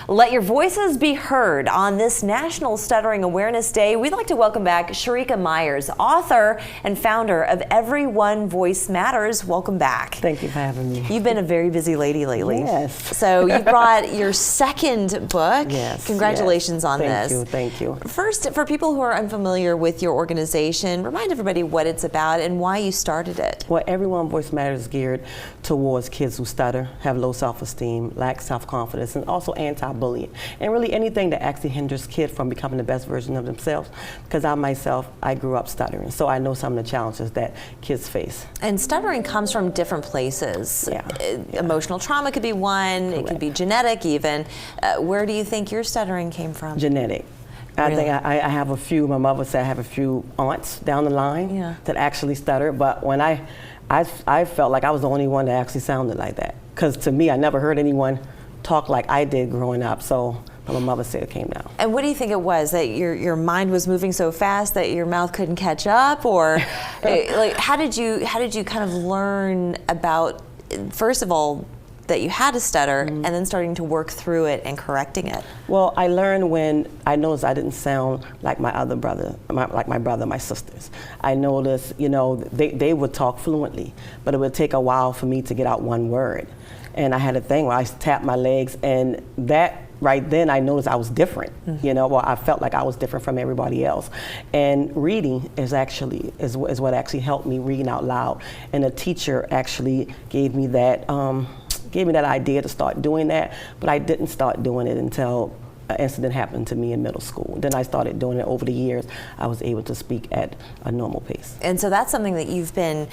Let your voices be heard on this National Stuttering Awareness Day. We'd like to welcome back Sherrikka Myers, author and founder of Every One Voice Matters. Welcome back. Thank you for having me. You've been a very busy lady lately. Yes. So you brought your second book. Yes. Congratulations on this. Thank you. First, for people who are unfamiliar with your organization, remind everybody what it's about and why you started it. Well, Every One Voice Matters is geared towards kids who stutter, have low self-esteem, lack self-confidence, and also anti-bullying, and really anything that actually hinders kids from becoming the best version of themselves. Because I grew up stuttering, so I know some of the challenges that kids face. And stuttering comes from different places. Yeah. Emotional trauma could be one. Correct. It could be genetic even. Where do you think your stuttering came from? Genetic. I Really? think I have a few, my mother said I have a few aunts down the line that actually stutter, but when I felt like I was the only one that actually sounded like that. Because to me, I never heard anyone talk like I did growing up, so my mother said it came down. And what do you think it was? That your mind was moving so fast that your mouth couldn't catch up? Or like, how did you kind of learn about, first of all, that you had a stutter and then starting to work through it and correcting it? Well, I learned when I noticed I didn't sound like my other brother, my sisters. I noticed, they would talk fluently, but it would take a while for me to get out one word. And I had a thing where I tapped my legs, and that right then I noticed I was different. I felt like I was different from everybody else. And reading is what actually helped me reading out loud. And a teacher actually gave me that idea to start doing that, but I didn't start doing it until an incident happened to me in middle school. Then I started doing it over the years. I was able to speak at a normal pace. And so that's something that you've been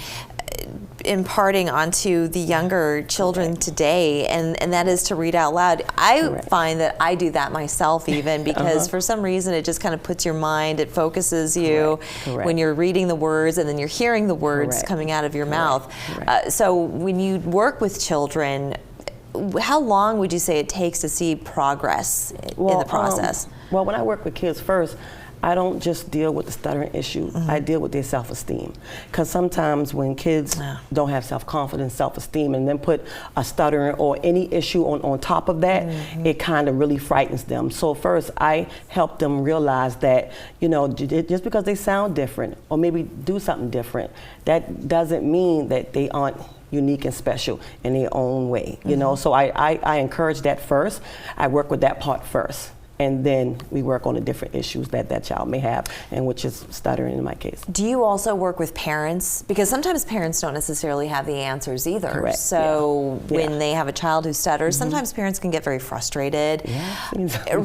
imparting onto the younger children today, and that is to read out loud. I find that I do that myself even because for some reason it just kind of puts your mind, it focuses you when you're reading the words and then you're hearing the words coming out of your mouth. So when you work with children, how long would you say it takes to see progress in the process? Well, when I work with kids first, I don't just deal with the stuttering issue, I deal with their self-esteem. Because sometimes when kids don't have self-confidence, self-esteem, and then put a stuttering or any issue on top of that, it kind of really frightens them. So first, I help them realize that, just because they sound different or maybe do something different, that doesn't mean that they aren't unique and special in their own way, So I encourage that first. I work with that part first. And then we work on the different issues that child may have, and which is stuttering in my case. Do you also work with parents? Because sometimes parents don't necessarily have the answers either. Correct. So when they have a child who stutters, sometimes parents can get very frustrated. Yeah.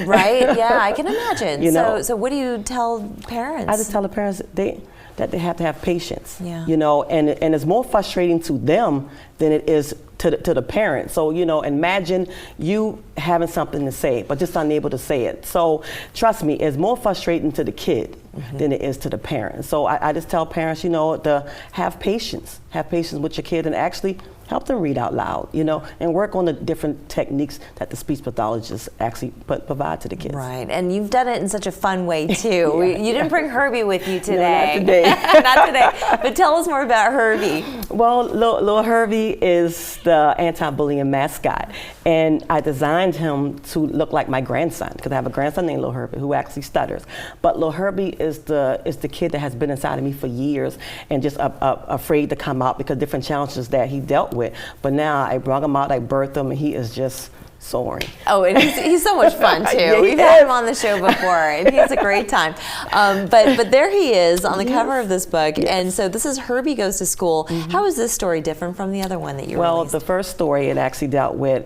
Right? Yeah, I can imagine. So what do you tell parents? I just tell the parents that they have to have patience. Yeah. And it's more frustrating to them than it is to the parents. So, imagine you having something to say, but just unable to say it. So trust me, it's more frustrating to the kid than it is to the parent. So I just tell parents, to have patience with your kid and actually help them read out loud, and work on the different techniques that the speech pathologists actually provide to the kids. Right, and you've done it in such a fun way too. You didn't bring Herbie with you today. No, not today. Not today, but tell us more about Herbie. Well, little Herbie is the anti-bullying mascot, and I designed him to look like my grandson, because I have a grandson named Little Herbie who actually stutters. But Little Herbie is the kid that has been inside of me for years and just afraid to come out because different challenges that he dealt with. But now I brought him out, I birthed him, and he is just soaring. Oh, and he's so much fun too. We've had him on the show before, and he's a great time. But there he is on the cover of this book, and so this is Herbie Goes to School. How is this story different from the other one that you released? The first story, it actually dealt with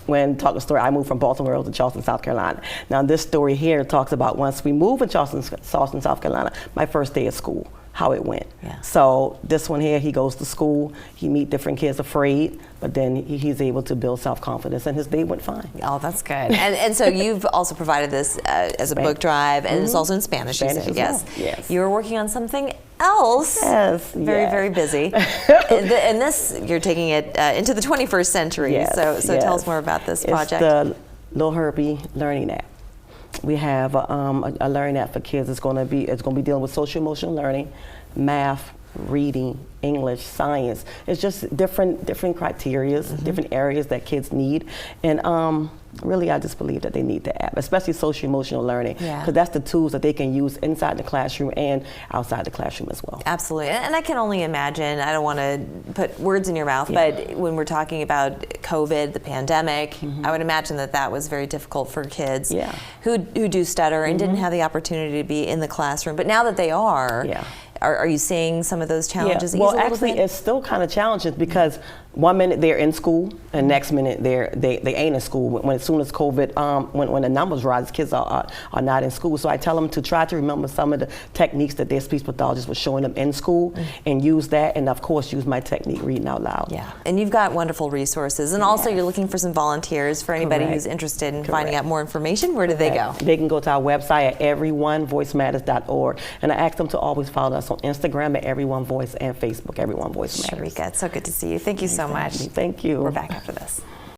when talk the story, I moved from Baltimore to Charleston, South Carolina. Now this story here talks about once we moved to Charleston, South Carolina, my first day of school, how it went. So this one here, he goes to school, he meet different kids afraid, but then he's able to build self-confidence, and his day went fine. Oh, that's good. And so you've also provided this as a book drive, and it's also in Spanish. Spanish as yes. Well. Yes. You're working on something else. Yes. Very busy. And this, you're taking it into the 21st century. Yes. So tell us more about this project. It's the Little Herbie Learning App. We have a learning app for kids. It's going to be dealing with social emotional learning, math, reading, English, science. It's just different criterias, different areas that kids need. And really, I just believe that they need the app, especially social emotional learning, because that's the tools that they can use inside the classroom and outside the classroom as well. Absolutely. And I can only imagine, I don't want to put words in your mouth, but when we're talking about COVID, the pandemic, I would imagine that that was very difficult for kids who do stutter and didn't have the opportunity to be in the classroom. But now that they are, are you seeing some of those challenges ease a well, little actually, bit? it's still kind of challenging because one minute they're in school and next minute they ain't in school. When as soon as COVID, when the numbers rise, kids are not in school. So I tell them to try to remember some of the techniques that their speech pathologist was showing them in school and use that, and of course use my technique reading out loud. Yeah, and you've got wonderful resources, and also you're looking for some volunteers for anybody who's interested in finding out more information. Where do they go? They can go to our website at everyonevoicematters.org, and I ask them to always follow us on Instagram at Everyone Voice and Facebook, Everyone Voice Matters. Sherrikka, it's so good to see you. Thank you so much. Thank you. We're back after this.